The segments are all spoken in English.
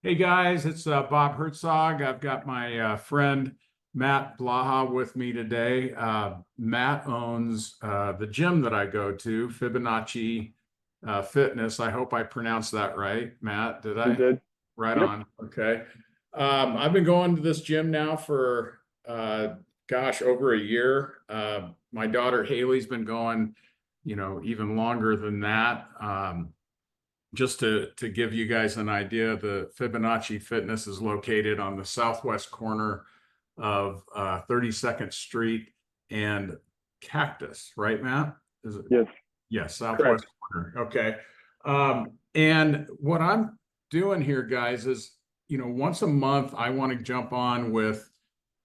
Hey guys, it's Bob Hertzog. I've got my friend Matt Blaha with me today. Matt owns the gym that I go to, Fibonacci Fitness. I hope I pronounced that right, Matt. Did You I? did? Right Yep. on. Okay. I've been going to this gym now for, gosh, over a year. My daughter Haley's been going, even longer than that. Just to give you guys an idea, the Fibonacci Fitness is located on the southwest corner of 32nd Street and Cactus, right, Matt? Is it? Yes. Yes, Correct. southwest corner. Okay. And what I'm doing here, guys, is, once a month, I want to jump on with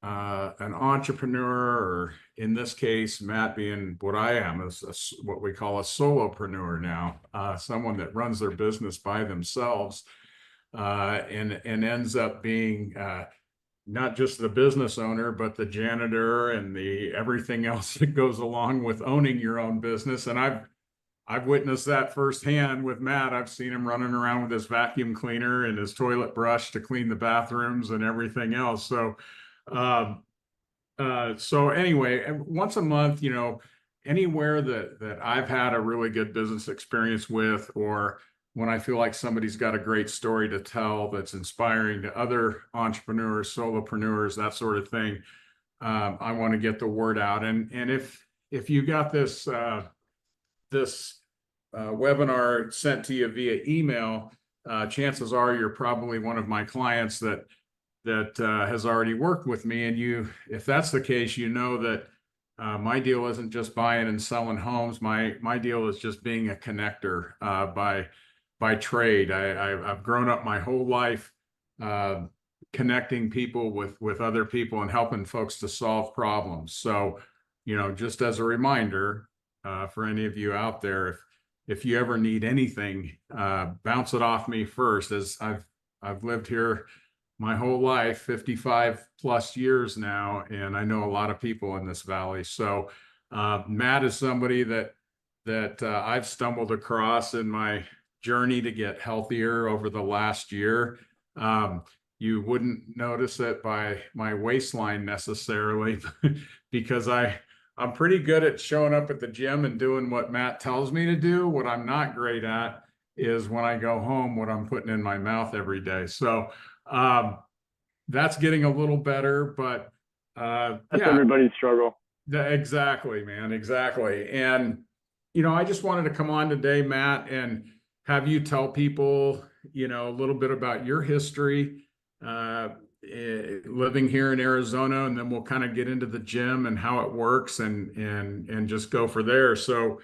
an entrepreneur, or in this case, Matt being what I am, is what we call a solopreneur now, someone that runs their business by themselves, and ends up being not just the business owner, but the janitor and the everything else that goes along with owning your own business. And I've witnessed that firsthand with Matt. I've seen him running around with his vacuum cleaner and his toilet brush to clean the bathrooms and everything else. Um, so anyway, once a month, anywhere that I've had a really good business experience with, or when I feel like somebody's got a great story to tell that's inspiring to other entrepreneurs, solopreneurs, that sort of thing, I want to get the word out. And if you got this webinar sent to you via email, chances are you're probably one of my clients that has already worked with me. And if that's the case, you know that my deal isn't just buying and selling homes. My deal is just being a connector by trade. I've grown up my whole life uh, connecting people with other people and helping folks to solve problems. So, just as a reminder for any of you out there, if you ever need anything, bounce it off me first, as I've lived here my whole life, 55 plus years now, and I know a lot of people in this valley. So Matt is somebody that I've stumbled across in my journey to get healthier over the last year. Um, you wouldn't notice it by my waistline necessarily, because I'm pretty good at showing up at the gym and doing what Matt tells me to do. What I'm not great at is when I go home, what I'm putting in my mouth every day. So um, that's getting a little better, but That's yeah, everybody's struggle. exactly, man, exactly. And I just wanted to come on today, Matt, and have you tell people, a little bit about your history, living here in Arizona, and then we'll kind of get into the gym and how it works, and just go for there. So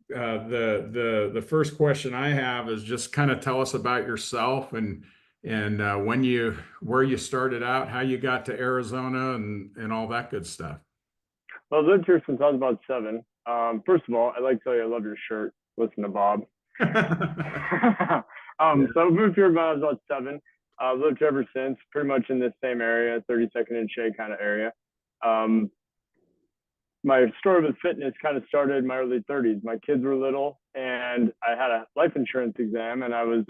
the first question I have is just kind of tell us about yourself, and where you started out, how you got to Arizona, and all that good stuff. Well, I've lived here since I was about 7. First of all, I'd like to tell you I love your shirt. Listen to Bob. Yeah. So I moved here when I was about 7. I've lived here ever since, pretty much in this same area, 32nd and Shea kind of area. Um, my story with fitness kind of started in my early 30s. My kids were little, and I had a life insurance exam, and I was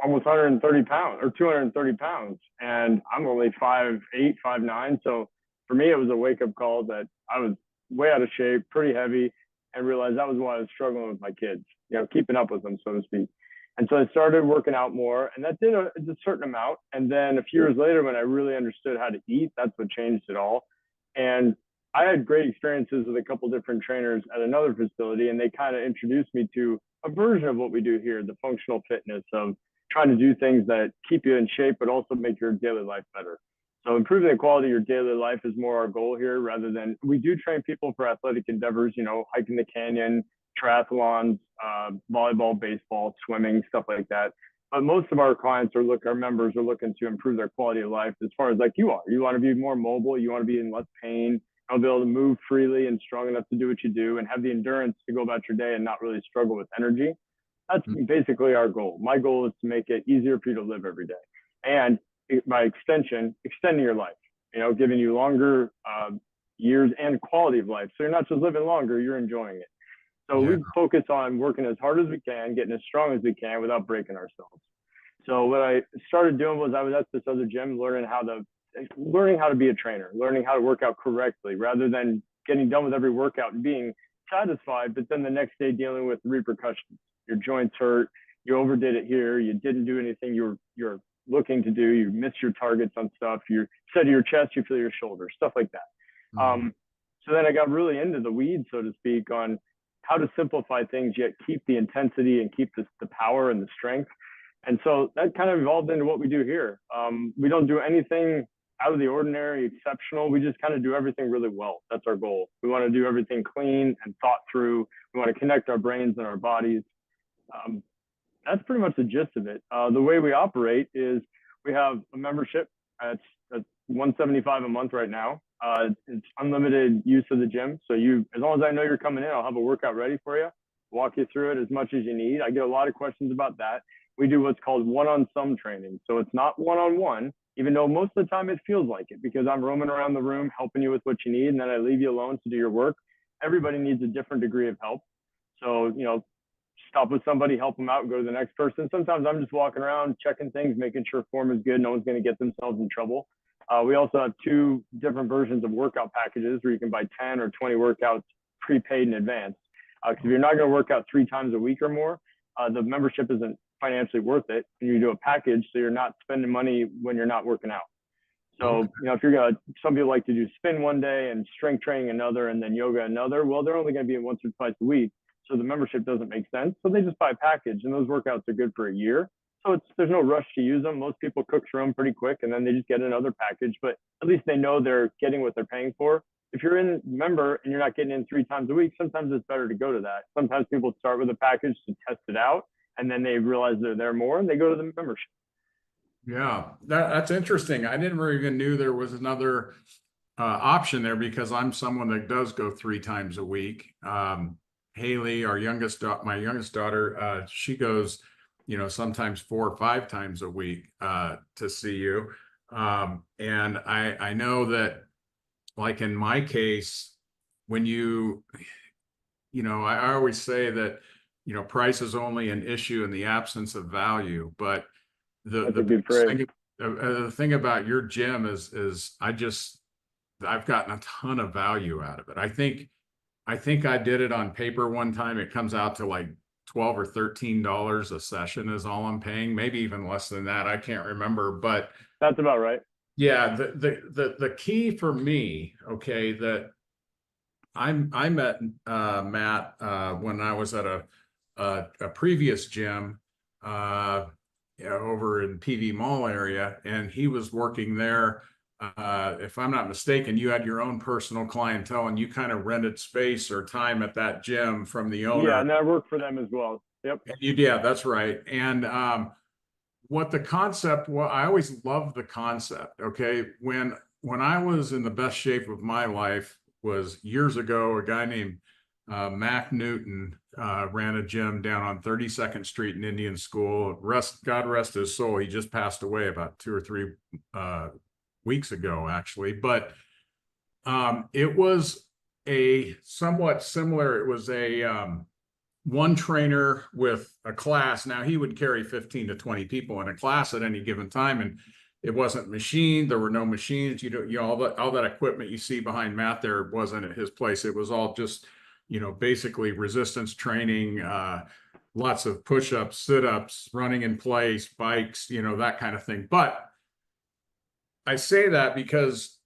almost 130 pounds or 230 pounds. And I'm only 5'8", 5'9". So for me, it was a wake up call that I was way out of shape, pretty heavy, and realized that was why I was struggling with my kids, keeping up with them, so to speak. And so I started working out more, and that did a certain amount. And then a few years later, when I really understood how to eat, that's what changed it all. And I had great experiences with a couple different trainers at another facility, and they kind of introduced me to a version of what we do here, the functional fitness of trying to do things that keep you in shape, but also make your daily life better. So improving the quality of your daily life is more our goal here, rather than we do train people for athletic endeavors, hiking the canyon, triathlons, volleyball, baseball, swimming, stuff like that. But most of our clients our members are looking to improve their quality of life as far as like you are. You want to be more mobile, you want to be in less pain, I'll be able to move freely and strong enough to do what you do and have the endurance to go about your day and not really struggle with energy. That's basically our goal. My goal is to make it easier for you to live every day. And by extension, extending your life, giving you longer years and quality of life. So you're not just living longer, you're enjoying it. So Yeah. we focus on working as hard as we can, getting as strong as we can without breaking ourselves. So what I started doing was I was at this other gym learning how to be a trainer, learning how to work out correctly rather than getting done with every workout and being satisfied, but then the next day dealing with repercussions. Your joints hurt, you overdid it here, you didn't do anything you're looking to do, you missed your targets on stuff, you set your chest, you feel your shoulders, stuff like that. So then I got really into the weeds, so to speak, on how to simplify things yet keep the intensity and keep the power and the strength. And so that kind of evolved into what we do here. We don't do anything out of the ordinary, exceptional. We just kind of do everything really well. That's our goal. We want to do everything clean and thought through. We want to connect our brains and our bodies. That's pretty much the gist of it. The way we operate is we have a membership. It's $175 a month right now. It's unlimited use of the gym. So as long as I know you're coming in, I'll have a workout ready for you, walk you through it as much as you need. I get a lot of questions about that. We do what's called one-on-some training. So it's not one-on-one, even though most of the time it feels like it, because I'm roaming around the room helping you with what you need, and then I leave you alone to do your work. Everybody needs a different degree of help. So, stop with somebody, help them out, and go to the next person. Sometimes I'm just walking around, checking things, making sure form is good. No one's going to get themselves in trouble. We also have 2 different versions of workout packages where you can buy 10 or 20 workouts prepaid in advance. Because if you're not going to work out 3 times a week or more, the membership isn't financially worth it. And you do a package so you're not spending money when you're not working out. So, if some people like to do spin one day and strength training another and then yoga another, well, they're only going to be once or twice a week. So the membership doesn't make sense. So they just buy a package, and those workouts are good for a year. So there's no rush to use them. Most people cook through them pretty quick, and then they just get another package, but at least they know they're getting what they're paying for. If you're a member and you're not getting in 3 times a week, sometimes it's better to go to that. Sometimes people start with a package to test it out, and then they realize they're there more and they go to the membership. Yeah, that's interesting. I didn't even knew there was another option there, because I'm someone that does go 3 times a week. Haley, my youngest daughter, she goes, sometimes 4 or 5 times a week to see you. And I know that, like in my case, when I always say that, price is only an issue in the absence of value. But the thing about your gym is I've gotten a ton of value out of it. I think I did it on paper one time. It comes out to like $12 or $13 a session is all I'm paying, maybe even less than that. I can't remember, but that's about right. Yeah, the key for me, okay, that I met Matt when I was at a previous gym over in PV Mall area, and he was working there. If I'm not mistaken, you had your own personal clientele, and you kind of rented space or time at that gym from the owner. Yeah, and I worked for them as well. Yep. Yeah, that's right. And what the concept was, I always loved the concept. Okay, when I was in the best shape of my life was years ago. A guy named Mac Newton ran a gym down on 32nd Street in Indian School. God rest his soul. He just passed away about 2 or 3 weeks ago, actually. But it was a somewhat similar. It was a one trainer with a class. Now he would carry 15 to 20 people in a class at any given time, and it wasn't machined. There were no machines. All that equipment you see behind Matt there wasn't at his place. It was all just, basically resistance training, lots of push-ups, sit-ups, running in place, bikes, that kind of thing. But I say that because,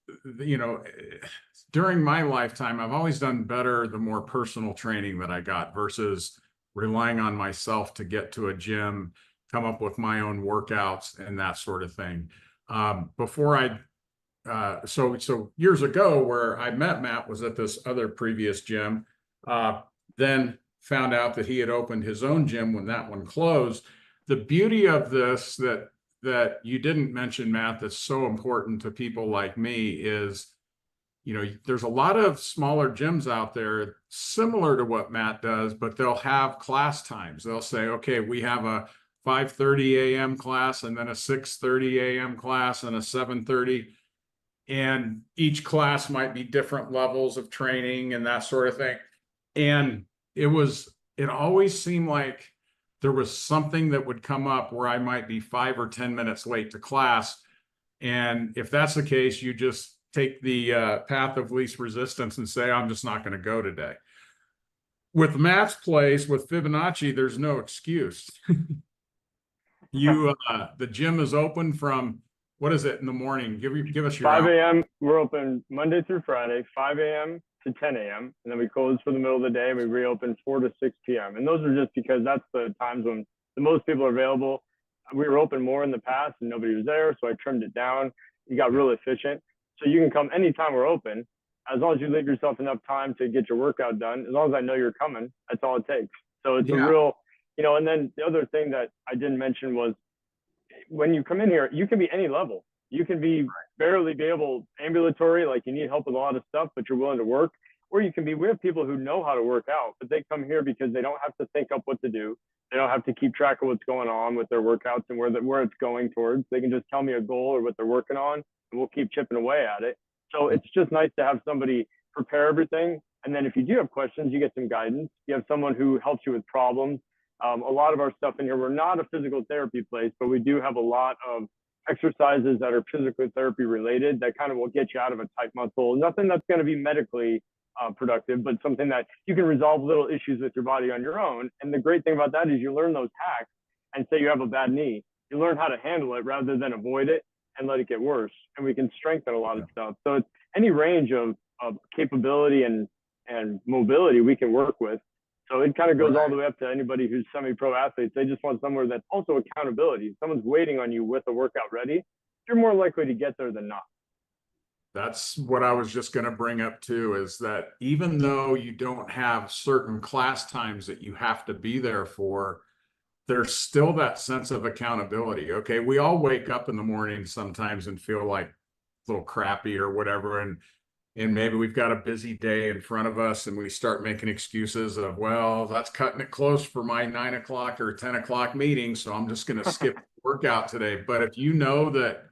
during my lifetime, I've always done better the more personal training that I got versus relying on myself to get to a gym, come up with my own workouts and that sort of thing. So years ago, where I met Matt was at this other previous gym, then found out that he had opened his own gym when that one closed. The beauty of this that you didn't mention, Matt, that's so important to people like me is, there's a lot of smaller gyms out there similar to what Matt does, but they'll have class times. They'll say, okay, we have a 5:30 a.m. class and then a 6:30 a.m. class and a 7:30. And each class might be different levels of training and that sort of thing. And it always seemed like there was something that would come up where I might be 5 or 10 minutes late to class. And if that's the case, you just take the path of least resistance and say, I'm just not going to go today. With Matt's place, with Fibonacci, there's no excuse. The gym is open from, what is it in the morning? Give us your 5 hour. a.m. We're open Monday through Friday, 5 a.m. to 10 a.m. And then we close for the middle of the day and we reopen 4 to 6 p.m. And those are just because that's the times when the most people are available. We were open more in the past and nobody was there, so I trimmed it down. We got real efficient. So you can come anytime we're open, as long as you leave yourself enough time to get your workout done. As long as I know you're coming, that's all it takes. So it's a real, and then the other thing that I didn't mention was when you come in here, you can be any level. You can be barely be able ambulatory, like you need help with a lot of stuff, but you're willing to work. Or you can be, we have people who know how to work out, but they come here because they don't have to think up what to do. They don't have to keep track of what's going on with their workouts and where it's going towards. They can just tell me a goal or what they're working on, and we'll keep chipping away at it. So it's just nice to have somebody prepare everything. And then if you do have questions, you get some guidance. You have someone who helps you with problems. A lot of our stuff in here, we're not a physical therapy place, but we do have a lot of exercises that are physical therapy related that kind of will get you out of a tight muscle. Nothing that's going to be medically productive, but something that you can resolve little issues with your body on your own. And the great thing about that is you learn those hacks, and say you have a bad knee, you learn how to handle it rather than avoid it and let it get worse. And we can strengthen a lot of stuff. So it's any range of capability and mobility we can work with. So it kind of goes all the way up to anybody who's semi-pro athletes. They just want somewhere that's also accountability. If someone's waiting on you with a workout ready, you're more likely to get there than not. That's what I was just going to bring up too, is that even though you don't have certain class times that you have to be there for, there's still that sense of accountability. Okay, we all wake up in the morning sometimes and feel like a little crappy or whatever, and maybe we've got a busy day in front of us and we start making excuses of, well, that's cutting it close for my 9 o'clock or 10 o'clock meeting, so I'm just going to skip the workout today. But if you know that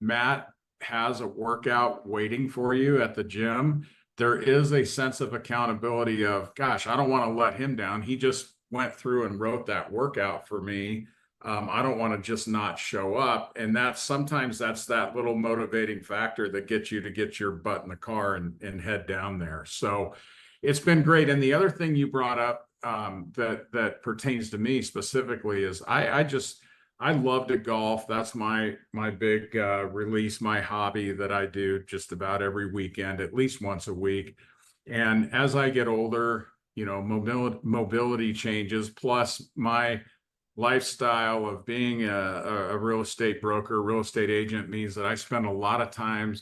Matt has a workout waiting for you at the gym, there is a sense of accountability of, gosh, I don't want to let him down. He just went through and wrote that workout for me. I don't want to just not show up. And sometimes that's that little motivating factor that gets you to get your butt in the car and head down there. So it's been great. And the other thing you brought up that pertains to me specifically is I love to golf. That's my big release, my hobby that I do just about every weekend, at least once a week. And as I get older, mobility changes, plus my lifestyle of being a real estate broker, real estate agent means that I spend a lot of times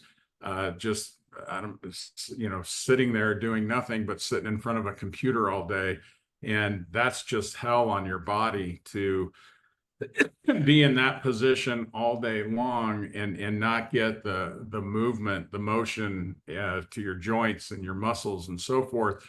sitting there doing nothing but sitting in front of a computer all day. And that's just hell on your body to be in that position all day long and not get the movement, the motion to your joints and your muscles and so forth.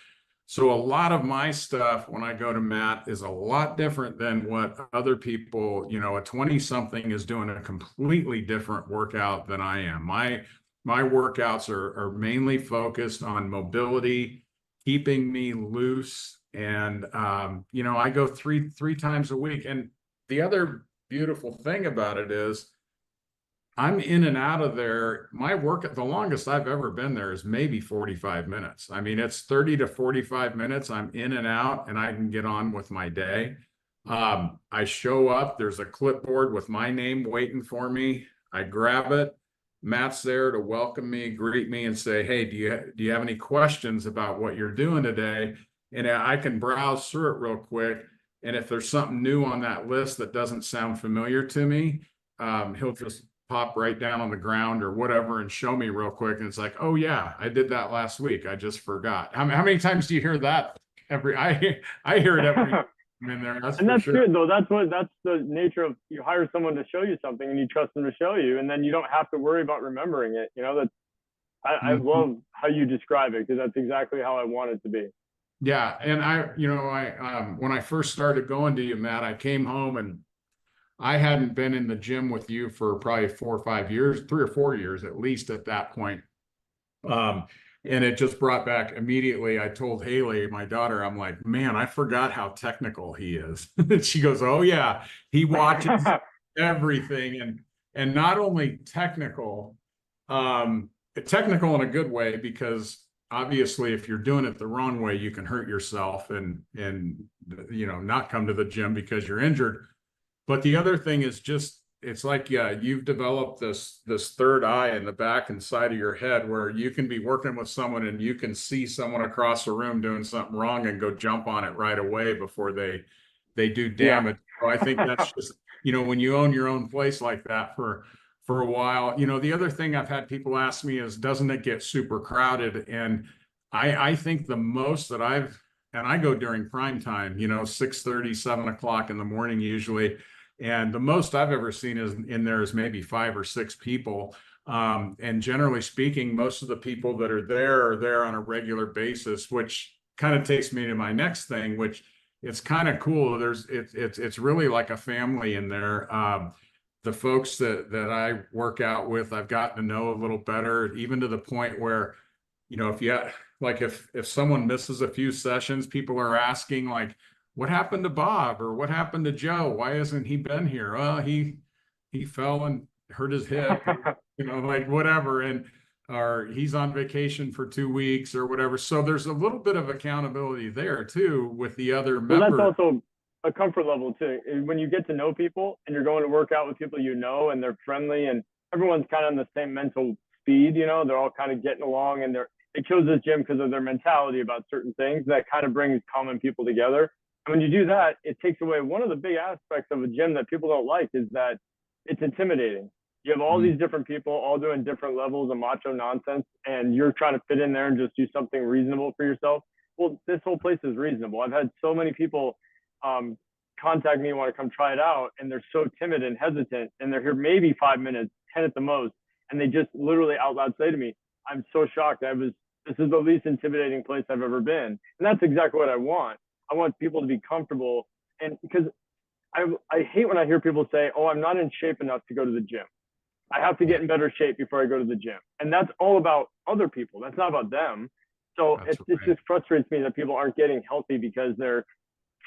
So a lot of my stuff when I go to Matt is a lot different than what other people, a 20-something is doing a completely different workout than I am. My workouts are mainly focused on mobility, keeping me loose. And, I go three times a week. And the other beautiful thing about it is I'm in and out of there. My work, the longest I've ever been there is maybe 45 minutes. I mean, it's 30 to 45 minutes. I'm in and out and I can get on with my day. I show up, there's a clipboard with my name waiting for me. I grab it. Matt's there to welcome me, greet me and say, hey, do you have any questions about what you're doing today? And I can browse through it real quick. And if there's something new on that list that doesn't sound familiar to me, he'll just pop right down on the ground or whatever and show me real quick. And it's like, oh yeah, I did that last week. I just forgot. How many times do you hear that? I hear it every time in there. That's good though. That's the nature of, you hire someone to show you something and you trust them to show you, and then you don't have to worry about remembering it. I love how you describe it, because that's exactly how I want it to be. Yeah. And when I first started going to you, Matt, I came home and I hadn't been in the gym with you for probably 4 or 5 years, 3 or 4 years, at least at that point. And it just brought back immediately. I told Haley, my daughter, I'm like, man, I forgot how technical he is. And she goes, oh yeah, he watches everything. And not only technical, technical in a good way, because obviously if you're doing it the wrong way, you can hurt yourself and not come to the gym because you're injured. But the other thing is just, it's like, yeah, you've developed this third eye in the back and side of your head where you can be working with someone and you can see someone across the room doing something wrong and go jump on it right away before they do Yeah. damage. So I think that's just, when you own your own place like that for a while. The other thing I've had people ask me is, doesn't it get super crowded? And I think the most that and I go during prime time, 6:30, 7 o'clock in the morning usually. And the most I've ever seen is in there is maybe 5 or 6 people. And generally speaking, most of the people that are there on a regular basis, which kind of takes me to my next thing, which it's kind of cool. It's really like a family in there. The folks that I work out with, I've gotten to know a little better, even to the point where, if someone misses a few sessions, people are asking like, what happened to Bob, or what happened to Joe? Why hasn't he been here? Well, he fell and hurt his hip, or, like whatever. Or he's on vacation for 2 weeks or whatever. So there's a little bit of accountability there too with the other Well, members. that's also a comfort level too. When you get to know people and you're going to work out with people and they're friendly and everyone's kind of on the same mental speed, they're all kind of getting along, and they chose this gym because of their mentality about certain things that kind of brings common people together. And when you do that, it takes away one of the big aspects of a gym that people don't like, is that it's intimidating. You have all these different people all doing different levels of macho nonsense, and you're trying to fit in there and just do something reasonable for yourself. Well, this whole place is reasonable. I've had so many people contact me and want to come try it out, and they're so timid and hesitant, and they're here maybe 5 minutes, 10 at the most, and they just literally out loud say to me, I'm so shocked. This is the least intimidating place I've ever been. And that's exactly what I want. I want people to be comfortable. And because I hate when I hear people say, oh, I'm not in shape enough to go to the gym. I have to get in better shape before I go to the gym. And that's all about other people. That's not about them. So it just frustrates me that people aren't getting healthy because they're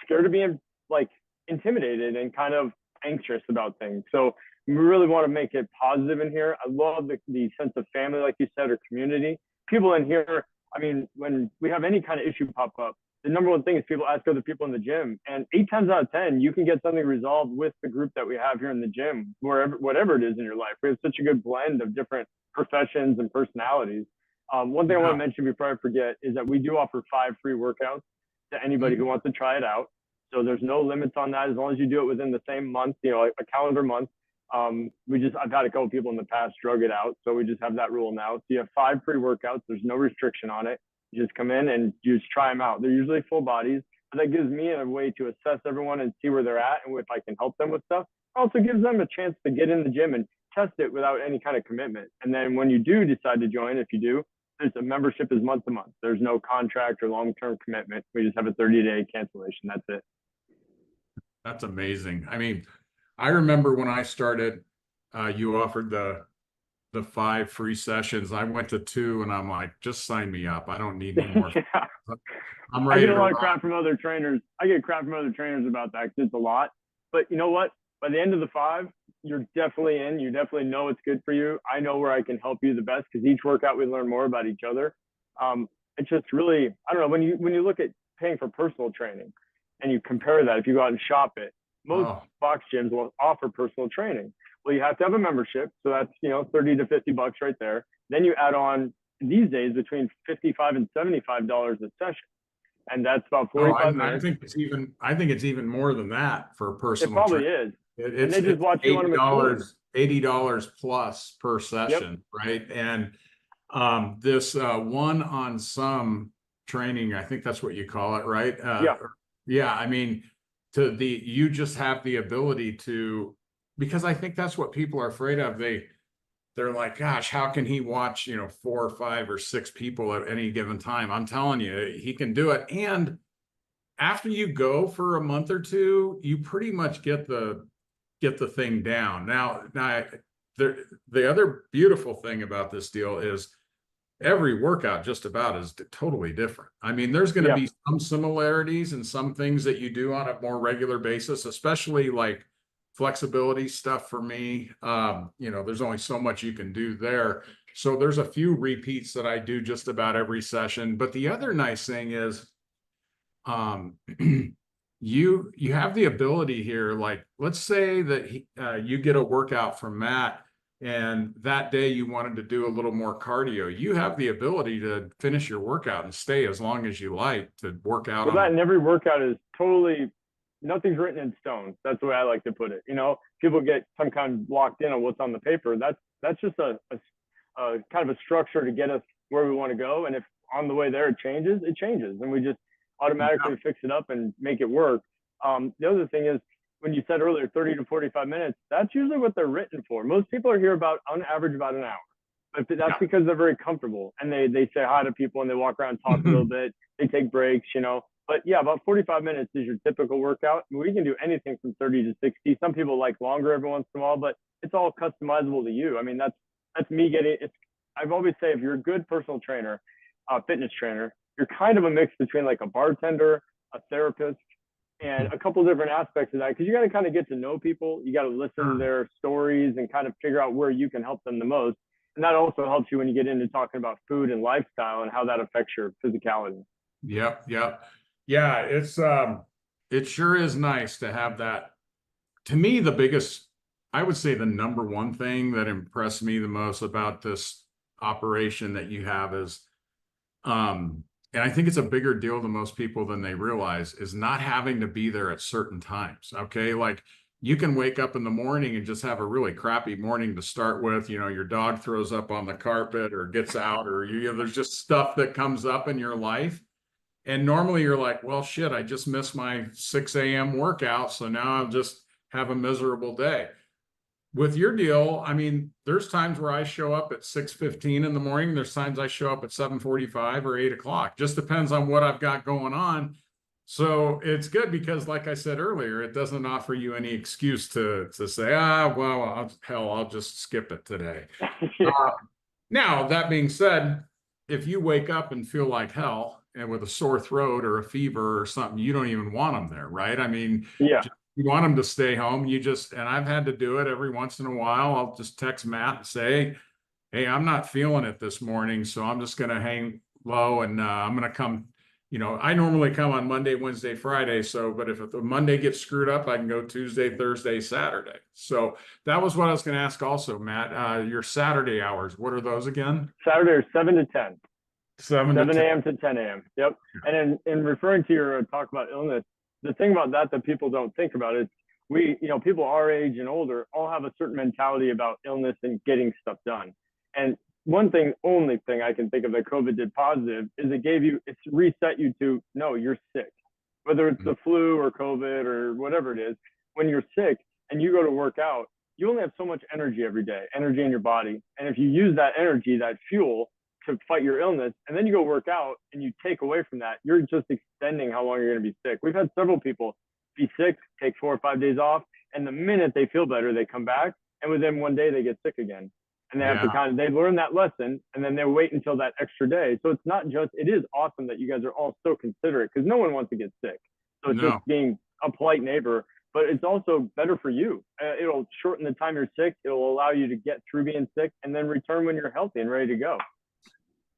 scared of being like intimidated and kind of anxious about things. So we really want to make it positive in here. I love the sense of family, like you said, or community. People in here, I mean, when we have any kind of issue pop up, the number one thing is people ask other people in the gym, and 8 times out of 10, you can get something resolved with the group that we have here in the gym, whatever it is in your life. We have such a good blend of different professions and personalities. One thing I want to mention before I forget is that we do offer 5 free workouts to anybody who wants to try it out. So there's no limits on that as long as you do it within the same month, a calendar month. I've had a couple people in the past drug it out, so we just have that rule now. So you have 5 free workouts. There's no restriction on it. You just come in and you just try them out. They're usually full bodies, but that gives me a way to assess everyone and see where they're at and if I can help them with stuff. It also gives them a chance to get in the gym and test it without any kind of commitment. And then when you do decide to join, if you do, there's a membership is month to month. There's no contract or long-term commitment. We just have a 30-day cancellation. That's it. That's amazing. I mean, I remember when I started, you offered the 5 free sessions. I went to 2 and I'm like, just sign me up. I don't need any more. Yeah. I'm ready. I get a lot of crap from other trainers. I get crap from other trainers about that because it's a lot. But you know what? By the end of the 5, you're definitely in. You definitely know it's good for you. I know where I can help you the best because each workout we learn more about each other. It's just really, I don't know, when you look at paying for personal training and you compare that, if you go out and shop it, most box gyms will offer personal training. Well, you have to have a membership. So that's, $30 to $50 right there. Then you add on these days between $55 and $75 a session. And that's about 45 minutes. I think it's even more than that for personal. It probably is. It's they just watch you on $80 plus per session, right? And this one on some training, I think that's what you call it, right? Yeah. I mean, you just have the ability to, because I think that's what people are afraid of. They're like, gosh, how can he watch, 4 or 5 or 6 people at any given time? I'm telling you, he can do it. And after you go for a month or 2, you pretty much get the thing down. Now the other beautiful thing about this deal is every workout just about is totally different. I mean, there's going to be some similarities and some things that you do on a more regular basis, especially like flexibility stuff for me. You know, there's only so much you can do there. So there's a few repeats that I do just about every session. But the other nice thing is, you have the ability here, like, let's say that you get a workout from Matt, and that day you wanted to do a little more cardio. You have the ability to finish your workout and stay as long as you like to work out. Well, that and every workout is totally, nothing's written in stone. That's the way I like to put it. You know, people get some kind of locked in on what's on the paper. That's just a kind of a structure to get us where we want to go. And if on the way there it changes, and we just automatically fix it up and make it work. The other thing is, when you said earlier, 30 to 45 minutes, that's usually what they're written for. Most people are here about, on average, about an hour. But that's because they're very comfortable and they say hi to people and they walk around, talk a little bit, they take breaks, you know. But yeah, about 45 minutes is your typical workout. We can do anything from 30 to 60. Some people like longer every once in a while, but it's all customizable to you. I mean, that's me getting it. I've always say, if you're a good personal trainer, fitness trainer, you're kind of a mix between like a bartender, a therapist, and a couple of different aspects of that, because you got to kind of get to know people. You got to listen to their stories and kind of figure out where you can help them the most. And that also helps you when you get into talking about food and lifestyle and how that affects your physicality. Yep. Yeah, it sure is nice to have that. To me, I would say the number one thing that impressed me the most about this operation that you have is, and I think it's a bigger deal to most people than they realize, is not having to be there at certain times. Okay. Like, you can wake up in the morning and just have a really crappy morning to start with. You know, your dog throws up on the carpet or gets out, or there's just stuff that comes up in your life. And normally you're like, well, shit, I just missed my 6 a.m. workout. So now I'll just have a miserable day. With your deal, I mean, there's times where I show up at 6:15 in the morning. There's times I show up at 7:45 or 8 o'clock. Just depends on what I've got going on. So it's good because, like I said earlier, it doesn't offer you any excuse to say, well, I'll just skip it today. Now, that being said, if you wake up and feel like hell and with a sore throat or a fever or something, you don't even want them there, right? I mean, yeah. You want them to stay home. And I've had to do it every once in a while. I'll just text Matt and say, hey, I'm not feeling it this morning, so I'm just going to hang low, and I'm going to come. You know, I normally come on Monday, Wednesday, Friday. But if the Monday gets screwed up, I can go Tuesday, Thursday, Saturday. So that was what I was going to ask also, Matt. Your Saturday hours, what are those again? Saturday are 7 to 10. 7 a.m. to 10 a.m. Yep. And in referring to your talk about illness, the thing about that people don't think about is people our age and older all have a certain mentality about illness and getting stuff done. And only thing I can think of that COVID did positive is it's reset you to, no, you're sick. Whether it's the flu or COVID or whatever it is, when you're sick and you go to work out, you only have so much energy every day, energy in your body. And if you use that energy, that fuel, to fight your illness, and then you go work out and you take away from that, you're just extending how long you're going to be sick. We've had several people be sick, take 4 or 5 days off, and the minute they feel better, they come back, and within 1 day they get sick again. And they have to they learn that lesson, and then they wait until that extra day. So it is awesome that you guys are all so considerate, because no one wants to get sick. So it's just being a polite neighbor, but it's also better for you. It'll shorten the time you're sick. It'll allow you to get through being sick and then return when you're healthy and ready to go.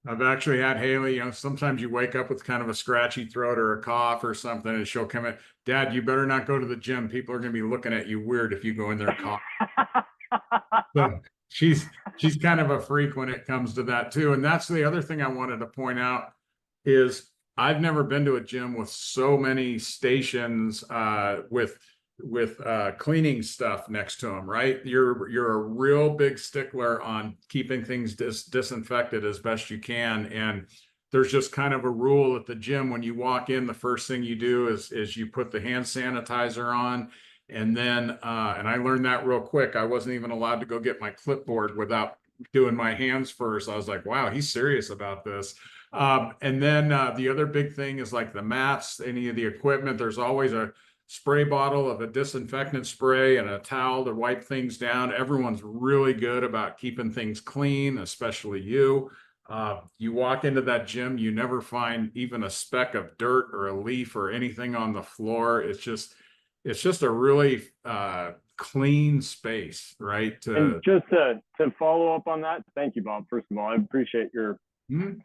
I've actually had Haley, sometimes you wake up with kind of a scratchy throat or a cough or something, and she'll come in, Dad, you better not go to the gym. People are going to be looking at you weird if you go in there and cough. So she's kind of a freak when it comes to that too. And that's the other thing I wanted to point out is I've never been to a gym with so many stations with cleaning stuff next to them, right? You're a real big stickler on keeping things disinfected as best you can. And there's just kind of a rule at the gym. When you walk in, the first thing you do is you put the hand sanitizer on. And then, and I learned that real quick. I wasn't even allowed to go get my clipboard without doing my hands first. I was like, wow, he's serious about this. And then the other big thing is like the mats, any of the equipment, there's always a spray bottle of a disinfectant spray and a towel to wipe things down. Everyone's really good about keeping things clean, especially you. You walk into that gym, you never find even a speck of dirt or a leaf or anything on the floor. It's just a really clean space, right? And just to follow up on that, thank you, Bob. First of all, I appreciate your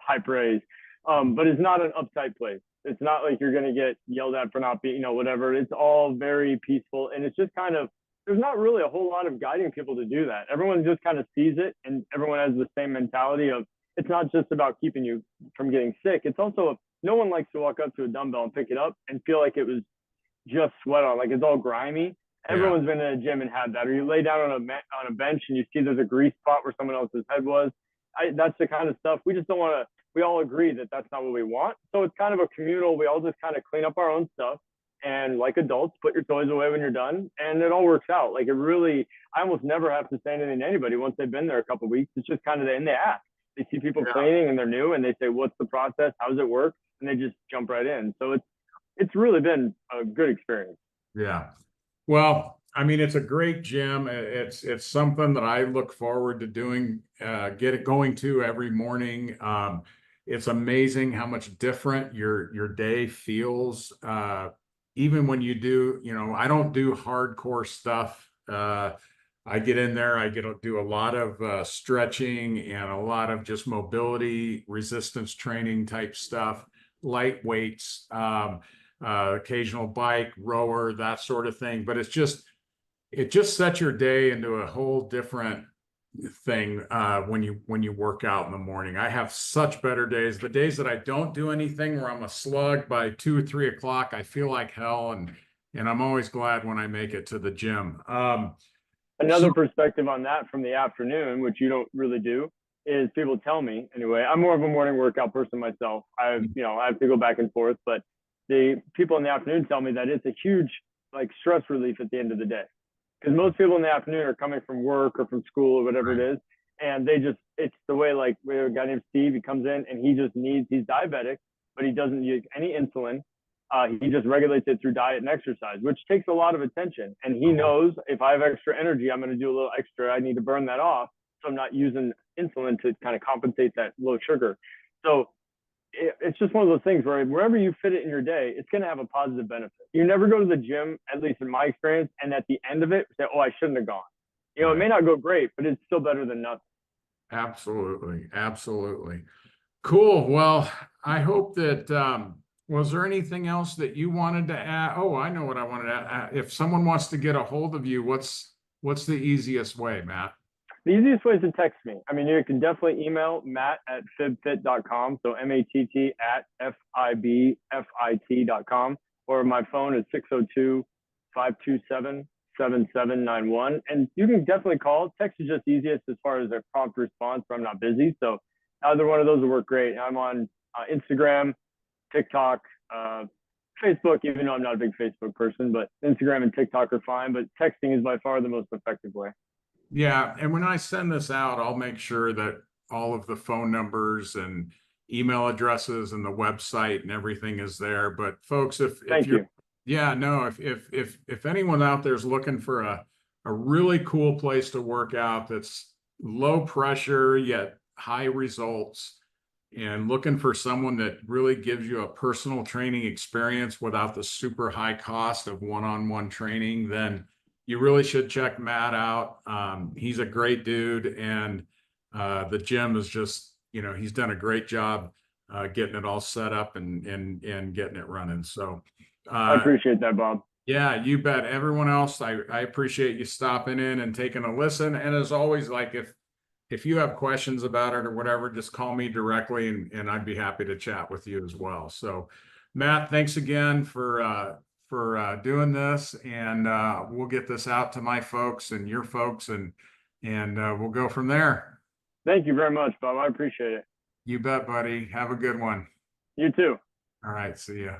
high praise. But it's not an uptight place. It's not like you're going to get yelled at for not being, whatever. It's all very peaceful. And it's just kind of, there's not really a whole lot of guiding people to do that. Everyone just kind of sees it, and everyone has the same mentality of, it's not just about keeping you from getting sick. It's also, no one likes to walk up to a dumbbell and pick it up and feel like it was just sweat on, like it's all grimy. Everyone's been in a gym and had that. Or you lay down on a bench and you see there's a grease spot where someone else's head was. That's the kind of stuff we just don't want to. We all agree that that's not what we want. So it's kind of a communal. We all just kind of clean up our own stuff, and like adults, put your toys away when you're done, and it all works out. Like, it really, I almost never have to say anything to anybody once they've been there a couple of weeks. It's just kind of, and they ask. They see people cleaning and they're new, and they say, "What's the process? How does it work?" And they just jump right in. So it's really been a good experience. Yeah. Well, I mean, it's a great gym. It's something that I look forward to doing, going to every morning. It's amazing how much different your day feels. Even when you do, I don't do hardcore stuff. I get in there, I get to do a lot of stretching and a lot of just mobility, resistance training type stuff, light weights, occasional bike, rower, that sort of thing. But it just sets your day into a whole different thing when you work out in the morning. I have such better days. The days that I don't do anything, where I'm a slug by 2 or 3 o'clock, I feel like hell, and I'm always glad when I make it to the gym. Another perspective on that from the afternoon, which you don't really do, is people tell me, anyway, I'm more of a morning workout person myself. I have to go back and forth, but the people in the afternoon tell me that it's a huge stress relief at the end of the day. Because most people in the afternoon are coming from work or from school or whatever it is. And it's the way, we have a guy named Steve, he comes in and he's diabetic, but he doesn't use any insulin. He just regulates it through diet and exercise, which takes a lot of attention. And he knows if I have extra energy, I'm going to do a little extra. I need to burn that off. So I'm not using insulin to kind of compensate that low sugar. So it's just one of those things where wherever you fit it in your day, it's going to have a positive benefit. You never go to the gym, at least in my experience, and at the end of it, say, "Oh, I shouldn't have gone." It may not go great, but it's still better than nothing. Absolutely. Absolutely. Cool. Well, I hope that, was there anything else that you wanted to add? Oh, I know what I wanted to add. If someone wants to get a hold of you, what's the easiest way, Matt? The easiest way is to text me. I mean, you can definitely email matt@fibfit.com. So matt@fibfit.com. Or my phone is 602-527-7791. And you can definitely call. Text is just easiest as far as a prompt response, but I'm not busy. So either one of those will work great. I'm on Instagram, TikTok, Facebook, even though I'm not a big Facebook person, but Instagram and TikTok are fine. But texting is by far the most effective way. Yeah. And when I send this out, I'll make sure that all of the phone numbers and email addresses and the website and everything is there. But folks, if you're, if anyone out there is looking for a really cool place to work out that's low pressure yet high results, and looking for someone that really gives you a personal training experience without the super high cost of one-on-one training, then you really should check Matt out. He's a great dude, and the gym is just, he's done a great job getting it all set up and getting it running. So I appreciate that, Bob. Yeah, you bet. Everyone else, I appreciate you stopping in and taking a listen. And as always, if you have questions about it or whatever, just call me directly, and I'd be happy to chat with you as well. So, Matt, thanks again for doing this, and we'll get this out to my folks and your folks, and we'll go from there. Thank you very much, Bob. I appreciate it. You bet, buddy. Have a good one. You too. All right. See ya.